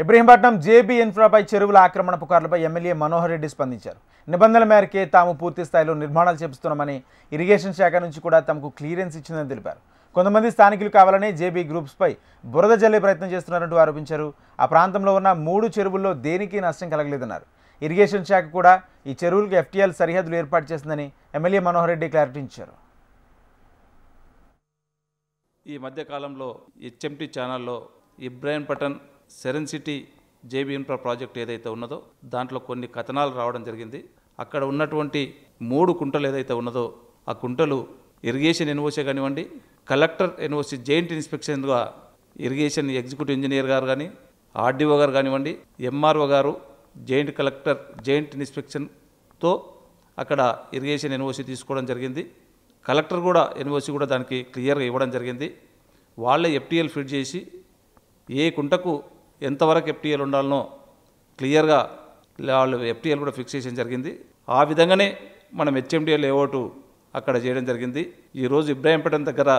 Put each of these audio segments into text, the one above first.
Ibrahimpatnam JB ఇన్ఫ్రాపై చెరువుల ఆక్రమణ పుకార్లపై MLA Manohar Reddy స్పందించారు. నిబంధనల మేరకే తాము పూర్తి స్థాయిలో నిర్మాణాలు చేపిస్తున్నామని, ఇరిగేషన్ శాఖ నుంచి కూడా తమకు క్లియరెన్స్ ఇచ్చిందని తెలిపారు. కొంతమంది స్థానికులు కావాలనే జేబీ గ్రూప్స్పై బురద జల్లే ప్రయత్నం చేస్తున్నారంటూ ఆరోపించారు. ఆ ప్రాంతంలో ఉన్న 3 చెరువుల్లో దేనికి నష్టం కలగలేదన్నారు. ఇరిగేషన్ శాఖ కూడా ఈ చెరువులకు FTL సరిహద్దులు ఏర్పాటు చేసిందని ఎమ్మెల్యే మనోహర్ రెడ్డి క్లారిటీ ఇచ్చారు. ఈ మధ్య కాలంలో HMT ఛానల్లో Ibrahimpatnam serene city JB infra project ఏదైతే ఉన్నదో దాంట్లో కొన్ని కథనాలు రావడం జరిగింది. అక్కడ ఉన్నటువంటి 3 కుంటలు ఏదైతే ఉన్నదో ఆ కుంటలు ఇరిగేషన్ ఎన్ఓసీ కానివ్వండి, కలెక్టర్ ఎన్ఓసీ జాయింట్ ఇన్స్పెక్షన్గా ఇరిగేషన్ ఎగ్జిక్యూటివ్ ఇంజనీర్ గారు కానీ, RDO గారు కానివ్వండి, MRO గారు జాయింట్ కలెక్టర్ జాయింట్ ఇన్స్పెక్షన్తో అక్కడ ఇరిగేషన్ ఎన్ఓసీ తీసుకోవడం జరిగింది. కలెక్టర్ కూడా ఎన్ఓసీ కూడా దానికి క్లియర్గా ఇవ్వడం జరిగింది. వాళ్ళే FTL ఫిట్ చేసి ఏ కుంటకు ఎంతవరకు FTL ఉండాలనో క్లియర్గా వాళ్ళు FTL కూడా ఫిక్స్ చేయడం జరిగింది. ఆ విధంగానే మనం HMDA లేఅవుట్ అక్కడ చేయడం జరిగింది. ఈరోజు ఇబ్రహీంపట్నం దగ్గర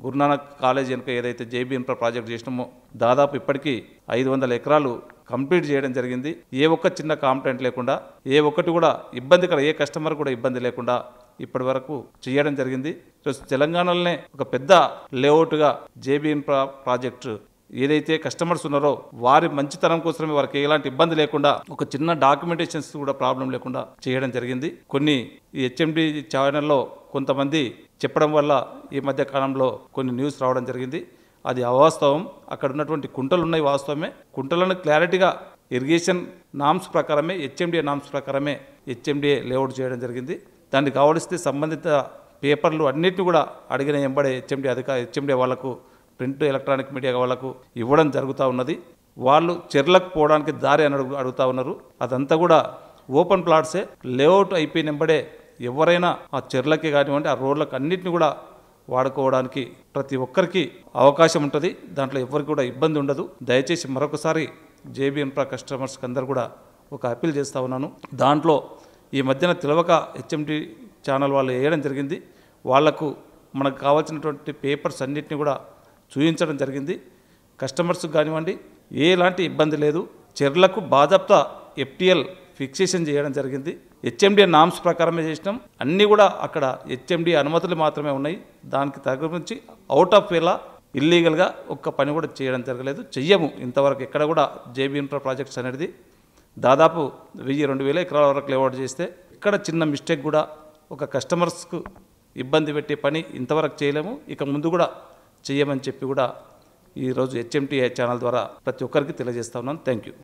గురునానక్ కాలేజ్ వెనుక ఏదైతే జేబీ ఇన్ఫ్రా ప్రాజెక్ట్ చేసినామో దాదాపు ఇప్పటికీ 500 ఎకరాలు కంప్లీట్ చేయడం జరిగింది. ఏ ఒక్క చిన్న కాంప్లైంట్ లేకుండా, ఏ ఒక్కటి కూడా ఇబ్బందికర, ఏ కస్టమర్ కూడా ఇబ్బంది లేకుండా ఇప్పటి వరకు చేయడం జరిగింది. తెలంగాణలోనే ఒక పెద్ద లేఅవుట్గా జేబీ ఇన్ఫ్రా ప్రాజెక్టు ఏదైతే కస్టమర్స్ ఉన్నారో వారి మంచితనం కోసమే వారికి ఎలాంటి ఇబ్బంది లేకుండా, ఒక చిన్న డాక్యుమెంటేషన్స్ కూడా ప్రాబ్లం లేకుండా చేయడం జరిగింది. కొన్ని ఈ HMD ఛానల్లో కొంతమంది చెప్పడం వల్ల ఈ మధ్య కాలంలో కొన్ని న్యూస్ రావడం జరిగింది. అది అవాస్తవం. అక్కడ ఉన్నటువంటి కుంటలు ఉన్నాయి వాస్తవమే. కుంటలను క్లారిటీగా ఇరిగేషన్ నామ్స్ ప్రకారమే, HMDA నామ్స్ ప్రకారమే HMDA లేఅవుట్ చేయడం జరిగింది. దానికి కావలిస్తే సంబంధిత పేపర్లు అన్నిటిని కూడా అడిగిన ఎంబడే HMDA వాళ్ళకు, ప్రింట్ ఎలక్ట్రానిక్ మీడియా వాళ్ళకు ఇవ్వడం జరుగుతూ ఉన్నది. వాళ్ళు చెర్లకు పోవడానికి దారి అని అడుగుతూ ఉన్నారు. అదంతా కూడా ఓపెన్ ప్లాట్సే. లేఅవుట్ అయిపోయిన ఎంబడే ఎవరైనా ఆ చెర్లకి కానివ్వండి, ఆ రోడ్లకు అన్నిటిని కూడా వాడుకోవడానికి ప్రతి ఒక్కరికి అవకాశం ఉంటుంది. దాంట్లో ఎవరికి కూడా ఇబ్బంది ఉండదు. దయచేసి మరొకసారి జేబీ ఇన్ఫ్రా కస్టమర్స్కి అందరు కూడా ఒక అప్పీల్ చేస్తూ ఉన్నాను. దాంట్లో ఈ మధ్యన తెలవక HMD ఛానల్ వాళ్ళు వేయడం జరిగింది. వాళ్లకు మనకు కావాల్సినటువంటి పేపర్స్ అన్నిటిని కూడా చూపించడం జరిగింది. కస్టమర్స్కి కానివ్వండి ఎలాంటి ఇబ్బంది లేదు. చెర్లకు బాజాప్తా FTL ఫిక్సేషన్ చేయడం జరిగింది. HMDA నామ్స్ ప్రకారమే చేసినాం. అన్నీ కూడా అక్కడ HMDA అనుమతులు మాత్రమే ఉన్నాయి. దానికి తగ్గించి అవుట్ ఆఫ్ వేలా ఇల్లీగల్గా ఒక్క పని కూడా చేయడం జరగలేదు, చెయ్యము. ఇంతవరకు ఎక్కడ కూడా జేబీ ఇన్ఫ్రా ప్రాజెక్ట్స్ అనేది దాదాపు 1000-2000 ఎకరాల వరకు లేఅవుట్ చేస్తే ఇక్కడ చిన్న మిస్టేక్ కూడా ఒక కస్టమర్స్కు ఇబ్బంది పెట్టే పని ఇంతవరకు చేయలేము. ఇక ముందు కూడా చేయమని చెప్పి కూడా ఈరోజు HMT ఛానల్ ద్వారా ప్రతి ఒక్కరికి తెలియజేస్తా ఉన్నాను. Thank you.